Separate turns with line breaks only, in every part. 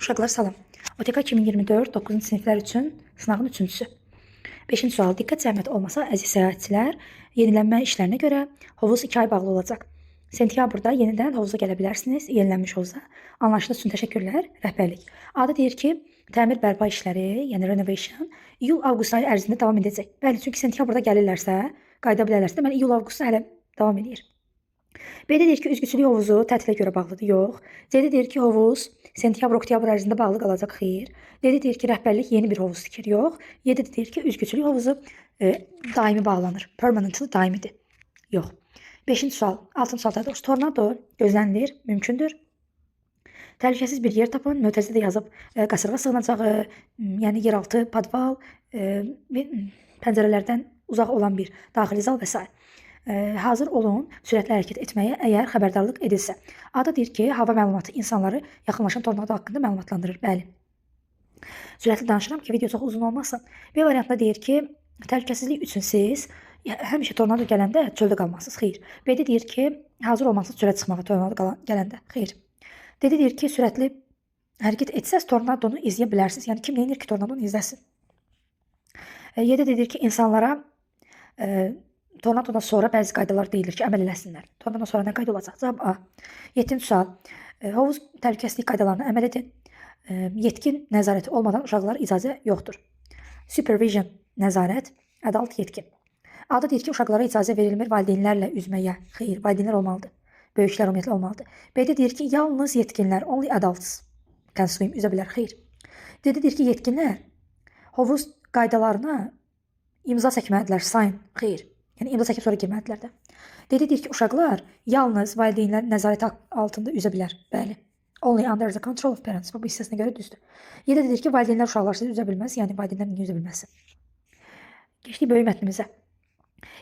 Uşaqlar salam. OTK 2024 9-cu siniflər üçün sınavın 3-cüsü. 5-ci sual. Diqqət zəhməti olmasa, əziz səyahətçilər, yenilənmə işlərinə görə hovuz 2 ay bağlı olacaq. Sentyabrda yenidən hovuza gələ bilərsiniz, yenilənmiş hovuza. Anlaşıldığı üçün təşəkkürlər, rəhbərlik. Adı deyir ki, təmir bərpa işləri, yəni renovation, iyul-avqust ayı ərzində davam edəcək. Bəli, çünki sentyabrda gəlirlərsə, qayıda bilərlərsə, deməli iyul-avqustda hələ davam edir. B-də deyir ki, üzgüçülük hovuzu tətilə görə bağlıdır, yox. C-də deyir ki, hovuz sentyabr-oktyabr ərzində bağlı qalacaq, xeyr. D-də deyir ki, rəhbərlik yeni bir hovuz tikir, yox. Y-də deyir ki, üzgüçülük hovuzu daimi bağlanır, permanently daimidir, yox. 5-ci sual, 6-cı sual daha doğrusu, tornado gözlənilir, mümkündür. Təhlükəsiz bir yer tapın, mötərizədə yazıb qasırğa sığınacağı, yəni yeraltı, podval, pəncərələrdən uzaq olan bir daxili zal və s. Hazır olun sürətli hərəkət etməyə əgər xəbərdarlıq edilsə. A-da deyir ki, hava məlumatı insanları yaxınlaşan tornado haqqında məlumatlandırır. Bəli. Sürətli danışıram ki, video çox uzun olmasın. B variantında deyir ki, təhlükəsizlik üçün siz həmişə tornado gələndə çöldə qalmalısınız. Xeyr. B-də deyir ki, hazır olmalısınız çölə çıxmağa tornado gələndə. Xeyr. D-də deyir ki, sürətli hərəkət etsəz tornadonu izləyə bilərsiniz. Yəni kim neyinir ki, tornadonu izləsin? Y-də deyir ki, insanlara tornadodan sonra bəzi qaydalar deyilir ki, əməl eləsinlər. Tornadodan sonra nə qayda olacaq? Cavab A. 7-ci sual. Hovuz təhlükəsizlik qaydalarına əməl edin. Yetkin nəzarəti olmadan uşaqlara icazə yoxdur. Supervision nəzarət, adult yetkin. A-da deyir ki, uşaqlara icazə verilmir valideynlərlə üzməyə. Xeyr, valideynlər olmalıdır. Böyüklər ümumiyyətlə olmalıdır. B-də deyir ki, yalnız yetkinlər, only adults can swim, üzə bilər. Xeyr. D-də deyir ki, yetkinlər hovuz qaydalarına imza çəkməlidirlər, sign. Xeyr. Yəni imza çəkib sonra girməlidirlər də. D-də deyir ki, uşaqlar yalnız valideynlərin nəzarəti altında üzə bilər. Bəli. Only under the control of parents. Bu hissəsinə görə düzdür. Y-də deyir ki, valideynlər uşaqlarsız üzə bilməz, yəni valideynlər niyə üzə bilməzsin? Keçdik böyük mətnimizə.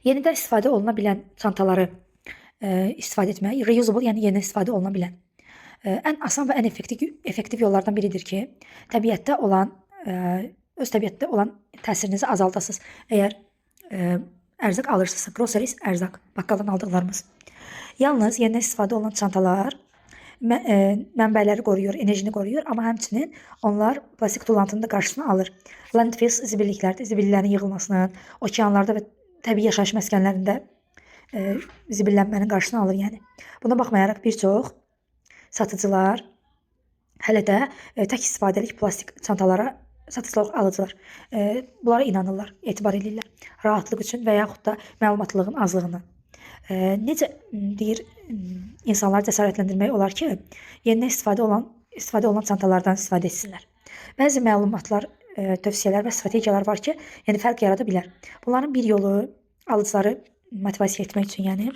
Yenidən istifadə oluna bilən çantaları istifadə etmək, reusable, yəni yenidən istifadə oluna bilən ən asan və ən effektiv yollardan biridir ki, öz təbiətdə olan təsirinizi azaldasınız. Əgər ərzaq alırsınızsa, groceries, ərzaq, baqqaldan aldıqlarımız. Yalnız yenidən istifadə olunan çantalar mənbələri qoruyur, enerjini qoruyur, amma həmçinin onlar plastik tullantının da qarşısını alır. Landfills zibilliklərdə zibillərin yığılmasının, okeanlarda və təbii yaşayış məskənlərində zibillənmənin qarşısını alır, yəni. Buna baxmayaraq bir çox satıcılar hələ də tək istifadəlik plastik çantalara satışlıq alıcılar bunlara inanırlar, etibar edirlər. Rahatlıq üçün və yaxud da məlumatlılığın azlığından. Necə deyir insanları cəsarətləndirmək olar ki, yenidən istifadə olunan çantalardan istifadə etsinlər. Bəzi məlumatlar, tövsiyələr və strategiyalar var ki, yəni fərq yarada bilər. Bunların bir yolu alıcıları motivasiya etmək üçün, yəni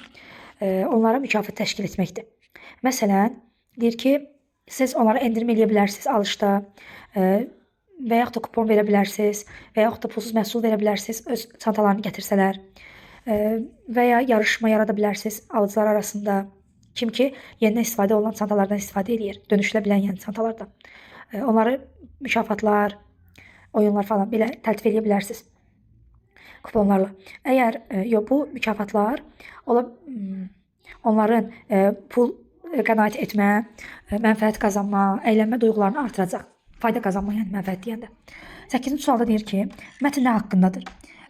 onlara mükafat təşkil etməkdir. Məsələn, deyir ki, siz onlara endirim eləyə bilərsiniz alışda və yaxud da kupon verə bilərsiniz və yaxud da pulsuz məhsul verə bilərsiniz, öz çantalarını gətirsələr və ya yarışma yarada bilərsiniz alıcılar arasında. Kim ki, yenidən istifadə olunan çantalardan istifadə edir, dönüşülə bilən yəni çantalardan. Onları mükafatlar, oyunlar falan belə təltif eləyə bilərsiniz kuponlarla. Əgər bu mükafatlar onların pul qənaət etmə, mənfəət qazanma, əylənmə duyğularını artıracaq. Fayda qazanma, yəni mənfəət deyəndə. 8-ci sualda deyir ki, mətn nə haqqındadır?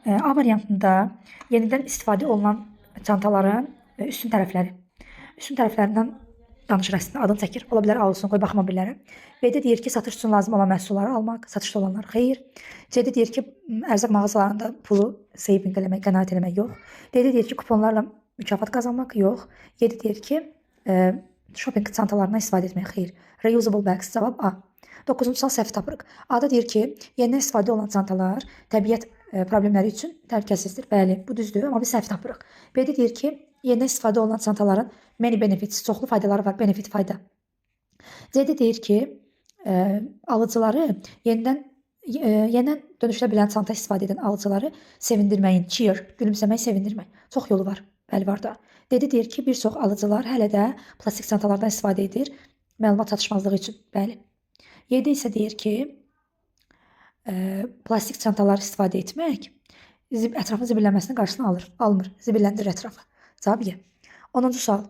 A variantında yenidən istifadə olunan çantaların üstün tərəflərindən danışır əslində, adını çəkir. Ola bilər alsın, qoy baxma bilərəm. B-də deyir ki, satış üçün lazım olan məhsulları almaq, satışda olanlar xeyr. C-də deyir ki, ərzaq mağazalarında pulu saving eləmək, qənaət eləmək yox. D-də deyir ki, kuponlarla mükafat qazanmaq yox. Y-də deyir ki, shopping çantalarından istifadə etmək xeyr. Reusable bags, cavab A. 9-cu sual səhv tapırıq. A-da deyir ki, yenidən istifadə olunan çantalar təbiət problemləri üçün təhlükəsizdir. Bəli, bu düzdür, amma biz səhv tapırıq. B-də deyir ki, yenidən istifadə olunan çantaların many benefits, çoxlu faydaları var, benefit fayda. C-də deyir ki, alıcıları yenidən dönüşülə bilən çanta istifadə edən alıcıları sevindirməyin, cheer, gülümsəmək, sevindirmək. Çox yolu var, bəli var da. D-də deyir ki, bir çox alıcılar hələ də plastik çantalardan istifadə edir, məlumat çatışmazlığı üçün, bəli. Y-də isə deyir ki, plastik çantaları istifadə etmək ətrafın zibillənməsinin qarşısını almır, zibilləndirir ətrafı. Cavab Y. 10-cu sual.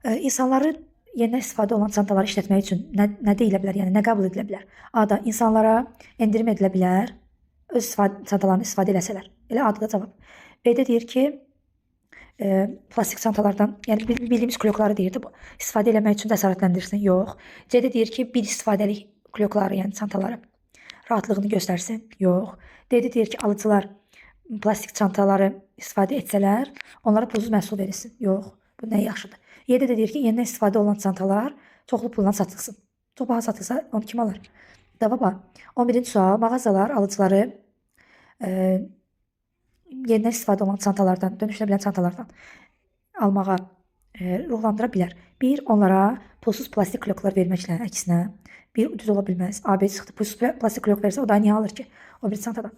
İnsanları yenidən istifadə olunan çantaları işlətmək üçün nə deyilə bilər? Yəni nə qəbul edilə bilər? A-da insanlara endirim edilə bilər, öz çantalarını istifadə eləsələr. Elə A-da cavab. B-də deyir ki, plastik çantalardan, yəni bildiyimiz klokları deyirdi bu. İstifadə eləmək üçün cəsarətləndirsin. Yox. C-də deyir ki, bir istifadəlik klokları, yəni çantaları rahatlığını göstərsin. Yox. D-də deyir ki, alıcılar plastik çantaları istifadə etsələr, onlara pulsuz məhsul verilsin. Yox. Bu nə yaxşıdır. Y-də də deyir ki, yenidən istifadə olunan çantalar çoxlu pulla satılsın. Çox baha satılsa onu kim alır? Cavab A. 11-ci sual. Mağazalar alıcıları yenidən istifadə olunan çantalardan, dönüşlə bilən çantalardan almağa ruhlandıra bilər. Bir, onlara pulsuz plastik kloklar verməklə əksinə. Bir, düz ola bilməz. A, B çıxdı. Pulsuz plastik klok versə o da niyə alır ki? O bir çantadan.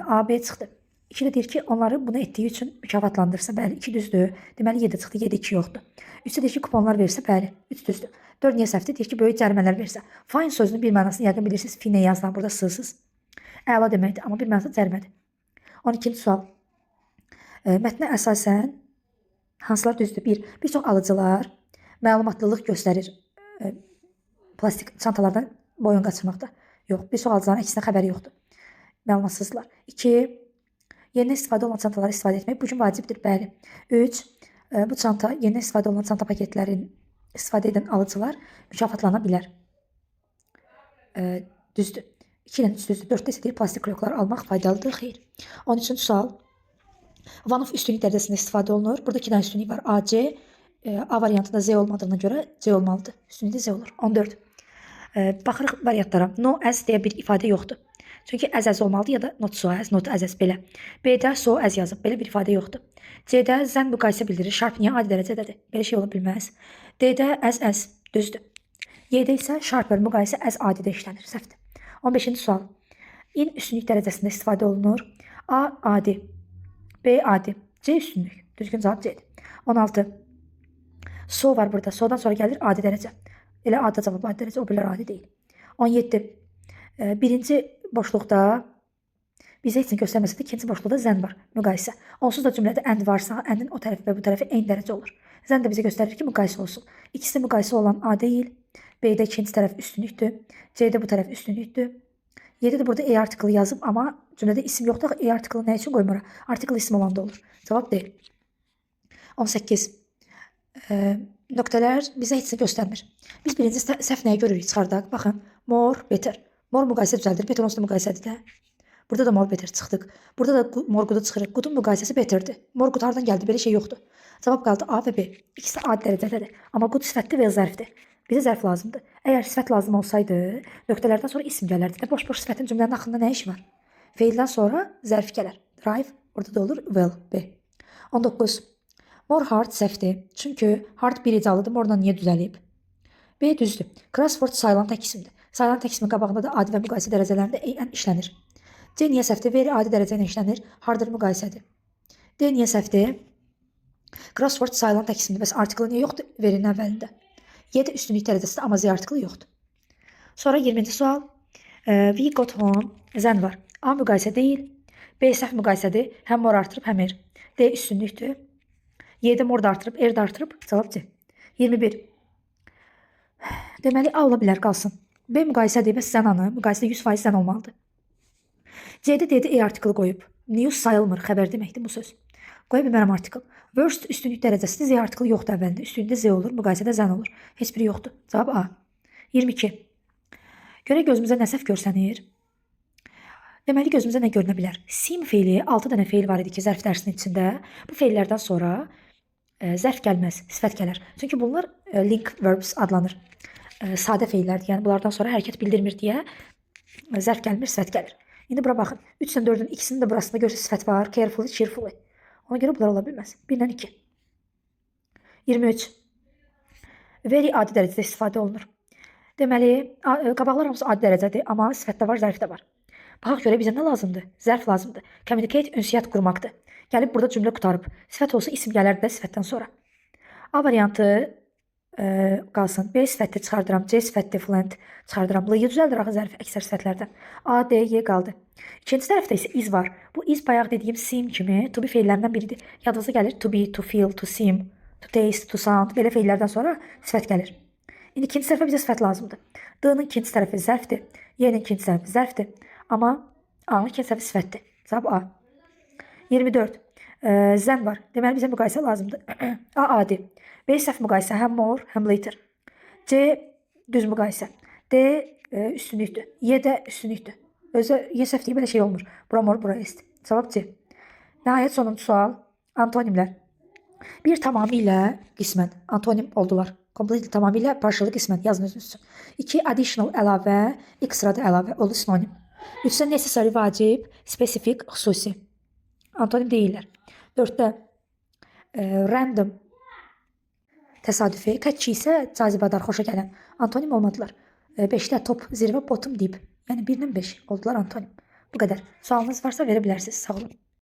A, B çıxdı. 2 də deyir ki, onları bunu etdiyi üçün mükafatlandırsa, bəli, 2 düzdür. Deməli 7 çıxdı, 7 2 yoxdur. 3 də deyir ki, kuponlar versə, bəli, 3 düzdür. 4 niyə səhvdir? Deyir ki, böyük cərimələr versə. Fine sözünün bir mənasını yəqin bilirsiniz, finə yazılan burada sığsız. Əla deməkdir, amma bir mənası cərimədir. 12-ci sual. Mətnə əsasən hansılar düzdür? Bir çox alıcılar məlumatlılıq göstərir plastik çantalardan boyun qaçırmaqda. Yox, bir çox alıcıların əksinə xəbəri yoxdur. Məlumatsızlar. 2. Yenidən istifadə olunan çantaları istifadə etmək bugün vacibdir, bəli. 3. Bu çanta, yenidən istifadə olunan çanta paketlərini istifadə edən alıcılar mükafatlana bilər. Düzdür. 2 ilə 3 düzdür. 4-də isə deyir, plastik kloklar almaq faydalıdır, xeyr. 13-cü sual. Vanov üstünlük dərəcəsində istifadə olunur. Burada 2 dənə üstünlük var. A, C. A variantında Z olmadığına görə C olmalıdır. Üstünlükdə Z olur. 14. Baxırıq variantlara. No, as deyə bir ifadə yoxdur. Çünki əz olmalıdır ya da not so as, not as belə. B-də so as yazıb, belə bir ifadə yoxdur. C-də zən müqayisə bildirir, sharp niyə adi dərəcədədir? Belə şey ola bilməz. D-də as, düzdür. Y-də isə sharper müqayisə as adidə işlənir, səhvdir. 15-ci sual. In üstünlük dərəcəsində istifadə olunur. A adi, B adi, C üstünlük. Düzgün cavab C-dir. 16. So var burada, so'dan sonra gəlir adi dərəcə. Elə A-da cavab adi dərəcə, o birlər adi deyil. 17. Birinci boşluqda bizə heç nə göstərməsə də ikinci boşluqda zən var, müqayisə. Onsuz da cümlədə and varsa, andın o tərəfi və bu tərəfi eyni dərəcə olur. Zən də bizə göstərir ki, müqayisə olsun. İkisi müqayisə olan A deyil. B-də ikinci tərəf üstünlükdür. C-də bu tərəf üstünlükdür. 7-də burada E artiklı yazıb, amma cümlədə isim yoxdur. E artiklı nə üçün qoymur? Artiklı isim olanda olur. Cavab deyil. 18. Nöqtələr bizə heç nə göstərmir. Biz birinci səhv nəyə görürük? Çıxardaq. Baxın. More, better. More müqayisə düzəldir. Better onsuz da müqayisədir də. Burada da more better çıxdıq. Burada da more good çıxırıq. Good'un müqayisəsi betterdir. More good hardan gəldi? Belə şey yoxdur. Cavab qaldı A və B. İkisi adi dərəcədədir. Amma good sifətli və zərfdir. Bizə zərf lazımdır. Əgər sifət lazım olsaydı, nöqtələrdən sonra isim gələrdi də. Boş-boş sifətin cümlənin axırında nə işi var? Feildən sonra zərf gələr. Drive, orada da olur well, B. 19. More hard səhvdir. Çünki hard bir icalıdır. More-dan niyə düzəlib? B düzdür. Crossword sayılan tək isimdir. Sayılan tək isimin qabağında da adi və müqayisə dərəcələrində EN işlənir. C niyə səhvdir? Very adi dərəcə ilə işlənir. Hardır müqayisədir. D niyə səhvdir? Crossword sayılan tək isimdir. Bəs artiklı niyə yoxdur verinin əvvəlində? Y-də üstünlük dərəcəsində, amma Z artiklı yoxdur. Sonra 20-ci sual. We got home. Zən var. A müqayisə deyil. B səhv müqayisədir. Həm more artırıb, həm er. D üstünlükdür. Y-də more da artırıb, er da artırıb. Cavab C. 21. Deməli, A ola bilər, qalsın. B müqayisədir, bəs zən anı. Müqayisədə 100% zən olmalıdır. C-də D-də E artiklı qoyub. News sayılmır, xəbər deməkdir bu söz. Qoya bilmərəm artikl. Worst üstünlük dərəcəsində Z artiklı yoxdur əvvəlində. Üstünlükdə Z olur, müqayisədə zən olur. Heç biri yoxdur. Cavab A. 22. Görək gözümüzə nə səhv görsənir? Deməli, gözümüzə nə görünə bilər? Sim feili, 6 dənə feil var idi ki, zərf dərsinin içində. Bu feillərdən sonra zərf gəlməz, sifət gələr. Çünki bunlar link verbs adlanır. Sadə feillərdir. Yəni, bunlardan sonra hərəkət bildirmir deyə zərf gəlmir, sifət gəlir. İndi bura baxın. 3-dən 4-ün ikisinin də burasında görsə sifət var. Carefully, cheerfully. Ona görə bunlar ola bilməz. 1-dən 2. 23. Very adi dərəcədə istifadə olunur. Deməli, qabaqlar hamısı adi dərəcədir, amma sifət də var, zərf də var. Baxaq görə bizə nə lazımdır? Zərf lazımdır. Communicate, ünsiyyət qurmaqdır. Gəlib burada cümlə qutarıb. Sifət olsa isim gələrdi də sifətdən sonra. A variantı qalsın. B sifətli çıxardıram. C sifətli fluent çıxardıram. L-yı düzəldir axı zərfi əksər sifətlərdən. A, D, Y qaldı. İkinci tərəfdə isə iz var. Bu iz bayaq dediyim seem kimi to be feillərindən biridir. Yadınıza gəlir to be, to feel, to seem, to taste, to sound. Belə feillərdən sonra sifət gəlir. İndi ikinci tərəfə bizə sifət lazımdır. D-nin ikinci tərəfi zərfdir. Y-nin ikinci tərəfi zərfdir. Amma A-nın ikinci tərəfi sifətdir. Cavab A. 24. Zən var. Deməli bizə müqayisə lazımdır. A adi. B səhv müqayisə. Həm more, həm later. C düz müqayisə. D üstünlükdür. Y də üstünlükdür. Özü Y səhv deyil, belə şey olmur. Bura more, bura est. Cavab C. Nəhayət sonuncu sual. Antonimlər. Bir tamamilə qismən antonim oldular. Completely tamamilə, partially qismən yazın özünüz üçün. 2 additional əlavə, extra da əlavə oldu sinonim. 3-də necessary vacib, specific xüsusi. Antonim deyirlər. 4-də random təsadüfi, catchy isə cazibədar, xoşa gələn. Antonim olmadılar. 5-də top, zirvə, bottom, dip. Yəni 1-dən 5 oldular antonim. Bu qədər. Sualınız varsa verə bilərsiniz. Sağ olun.